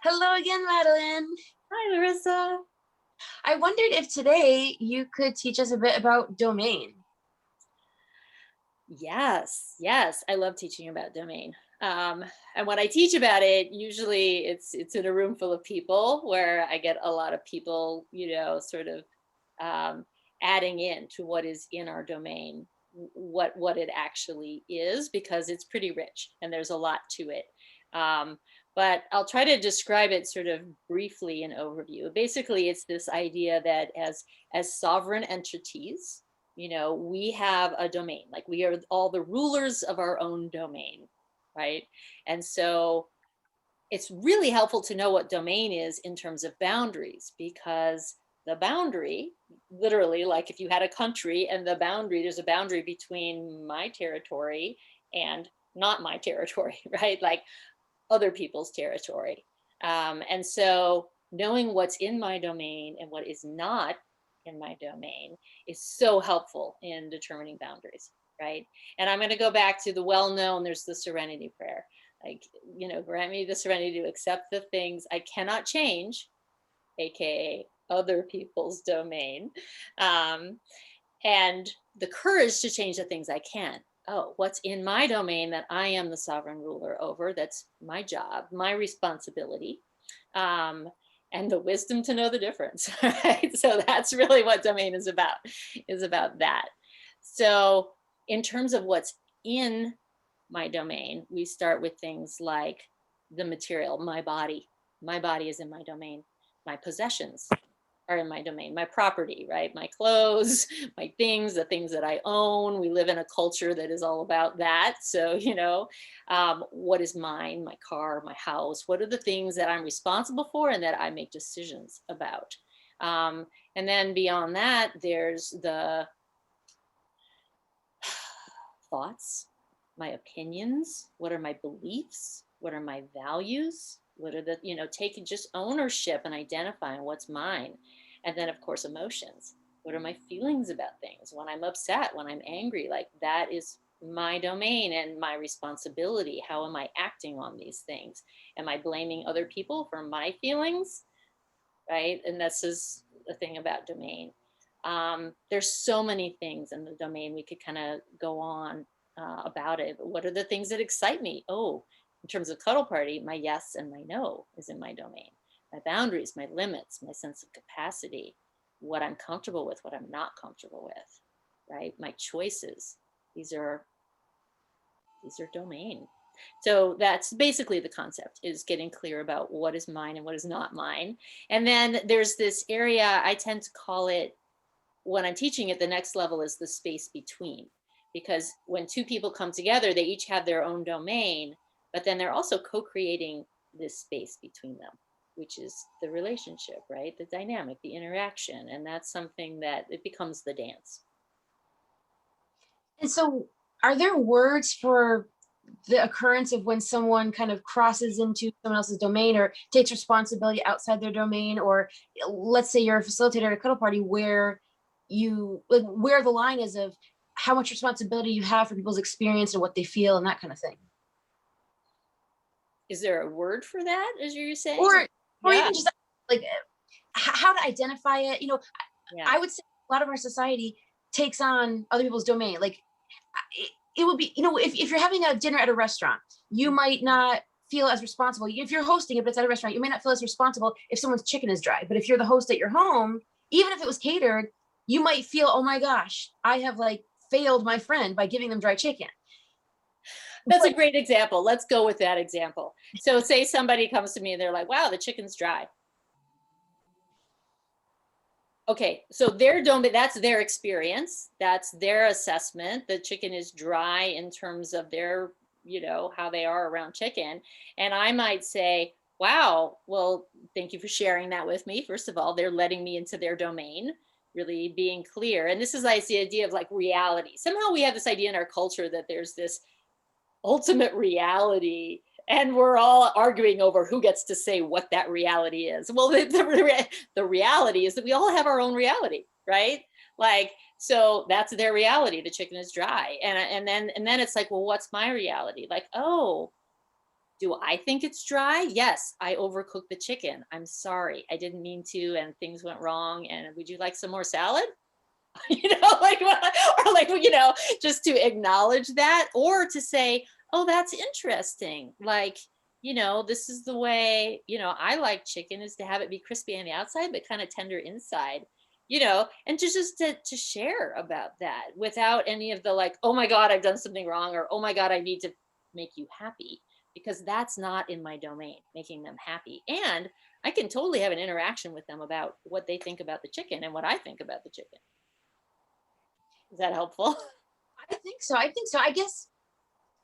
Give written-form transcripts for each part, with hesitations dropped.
Hello again, Madeline. Hi, Larysa. I wondered if today you could teach us a bit about domain. Yes, I love teaching about domain. And when I teach about it, usually it's in a room full of people where I get a lot of people, sort of um, adding in to what is in our domain, what it actually is, because it's pretty rich and there's a lot to it. Um, but I'll try to describe it sort of briefly in overview. Basically, it's this idea that as sovereign entities, we have a domain, like we are all the rulers of our own domain, right? And so it's really helpful to know what domain is in terms of boundaries, because the boundary, literally, like if you had a country and there's a boundary between my territory and not my territory, right? Like other people's territory. And so knowing what's in my domain and what is not in my domain is so helpful in determining boundaries, right? And I'm going to go back to the well-known, there's the serenity prayer. Like, grant me the serenity to accept the things I cannot change, aka other people's domain, um, and the courage to change the things I can. Oh, what's in my domain that I am the sovereign ruler over? That's my job, my responsibility, um, and the wisdom to know the difference. Right? So that's really what domain is about that. So in terms of what's in my domain, we start with things like the material, my body. My body is in my domain. My possessions are in my domain, my property, right? My clothes, my things, the things that I own. We live in a culture that is all about that. So, what is mine, my car, my house? What are the things that I'm responsible for and that I make decisions about? And then beyond that, there's the thoughts, my opinions, what are my beliefs, what are my values, what are the, taking just ownership and identifying what's mine. And then, of course, emotions. What are my feelings about things? When I'm upset, when I'm angry, like that is my domain and my responsibility. How am I acting on these things? Am I blaming other people for my feelings? Right? And this is the thing about domain. There's so many things in the domain we could kind of go on about it. What are the things that excite me? Oh, in terms of cuddle party, my yes and my no is in my domain. My boundaries, my limits, my sense of capacity, what I'm comfortable with, what I'm not comfortable with, right? My choices. These are domain. So that's basically the concept, is getting clear about what is mine and what is not mine. And then there's this area, I tend to call it, when I'm teaching it, the next level is the space between. Because when two people come together, they each have their own domain, but then they're also co-creating this space between them, which is the relationship, right? The dynamic, the interaction. And that's something that it becomes the dance. And so, are there words for the occurrence of when someone kind of crosses into someone else's domain or takes responsibility outside their domain? Or let's say you're a facilitator at a cuddle party where where the line is of how much responsibility you have for people's experience and what they feel and that kind of thing. Is there a word for that, as you're saying? Or Yeah. even just like how to identify it. Yeah. I would say a lot of our society takes on other people's domain. Like it would be, if you're having a dinner at a restaurant, you might not feel as responsible. If you're hosting it, but it's at a restaurant, you may not feel as responsible if someone's chicken is dry. But if you're the host at your home, even if it was catered, you might feel, oh my gosh, I have like failed my friend by giving them dry chicken. That's But a great example. Let's go with that example. So say somebody comes to me and they're like, wow, the chicken's dry. Okay, so that's their experience. That's their assessment. The chicken is dry in terms of their, how they are around chicken. And I might say, wow, well, thank you for sharing that with me. First of all, they're letting me into their domain, really being clear. And this is like the idea of like reality. Somehow we have this idea in our culture that there's this ultimate reality, and we're all arguing over who gets to say what that reality is. Well, the reality is that we all have our own reality, right? Like, so that's their reality. The chicken is dry. And then it's like, well, what's my reality? Like, oh, Do I think it's dry? Yes, I overcooked the chicken. I'm sorry. I didn't mean to, and things went wrong. And would you like some more salad? Like, or like, just to acknowledge that, or to say, oh, that's interesting. Like, this is the way, I like chicken, is to have it be crispy on the outside, but kind of tender inside, and just to share about that without any of the like, oh my God, I've done something wrong, or oh my God, I need to make you happy, because that's not in my domain, making them happy. And I can totally have an interaction with them about what they think about the chicken and what I think about the chicken. Is that helpful? I think so. I think so. I guess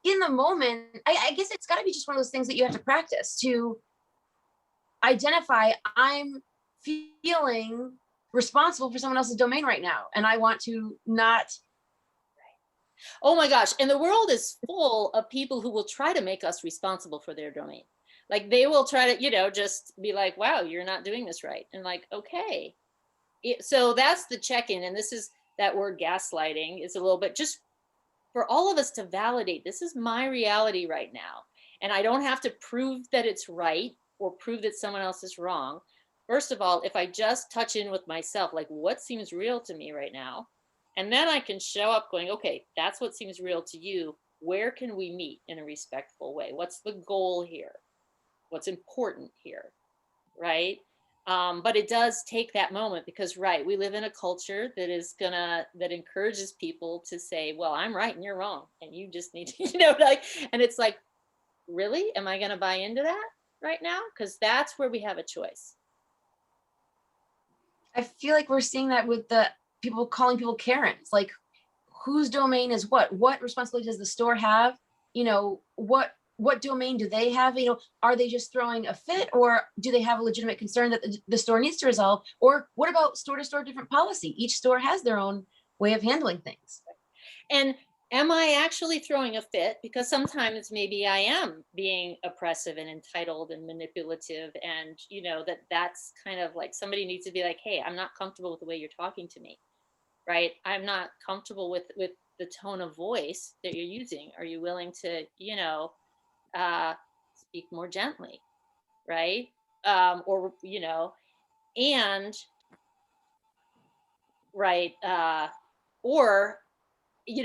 in the moment, I guess it's got to be just one of those things that you have to practice to identify, I'm feeling responsible for someone else's domain right now, and I want to not. Oh my gosh. And the world is full of people who will try to make us responsible for their domain. Like they will try to, just be like, wow, you're not doing this right. And like, okay. So that's the check-in. And this is that word gaslighting is a little bit just for all of us to validate, this is my reality right now. And I don't have to prove that it's right or prove that someone else is wrong. First of all, if I just touch in with myself, like what seems real to me right now, and then I can show up going, okay, that's what seems real to you. Where can we meet in a respectful way? What's the goal here? What's important here? Right? But it does take that moment because, right, we live in a culture that encourages people to say, well, I'm right and you're wrong. And you just need to, and it's like, really? Am I going to buy into that right now? Because that's where we have a choice. I feel like we're seeing that with the people calling people Karens. Like, whose domain is what? What responsibility does the store have? What domain do they have? Are they just throwing a fit, or do they have a legitimate concern that the store needs to resolve? Or what about store to store different policy? Each store has their own way of handling things. And am I actually throwing a fit? Because sometimes maybe I am being oppressive and entitled and manipulative, and that's kind of like somebody needs to be like, hey, I'm not comfortable with the way you're talking to me, right? I'm not comfortable with the tone of voice that you're using. Are you willing to speak more gently, right? Or and right, or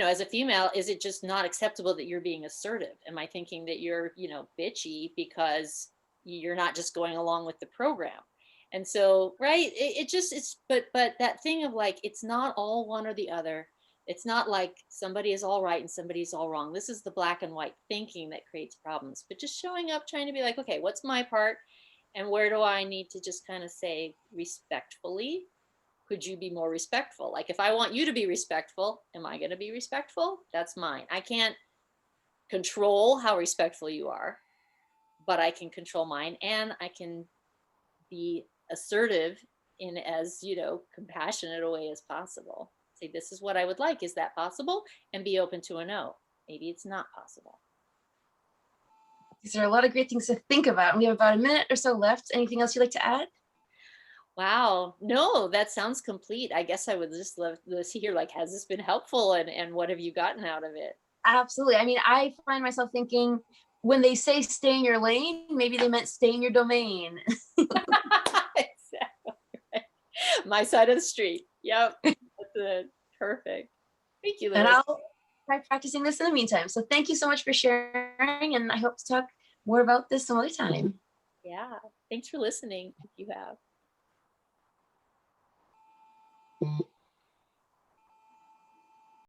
as a female, is it just not acceptable that you're being assertive? Am I thinking that you're, bitchy because you're not just going along with the program? And so, right, but that thing of like, it's not all one or the other. It's not like somebody is all right and somebody's all wrong. This is the black and white thinking that creates problems. But just showing up, trying to be like, okay, what's my part? And where do I need to just kind of say respectfully, could you be more respectful? Like if I want you to be respectful, am I going to be respectful? That's mine. I can't control how respectful you are, but I can control mine, and I can be assertive in as, compassionate a way as possible. Say, this is what I would like. Is that possible? And be open to a no. Maybe it's not possible. These are a lot of great things to think about. We have about a minute or so left. Anything else you'd like to add? Wow. No, that sounds complete. I guess I would just love to hear, like, has this been helpful, and what have you gotten out of it? Absolutely. I mean, I find myself thinking when they say stay in your lane, maybe they meant stay in your domain. Exactly. Right. My side of the street. Yep. That's it. Perfect. Thank you, And Larissa. I'll try practicing this in the meantime. So thank you so much for sharing. And I hope to talk more about this some other time. Yeah. Thanks for listening if you have.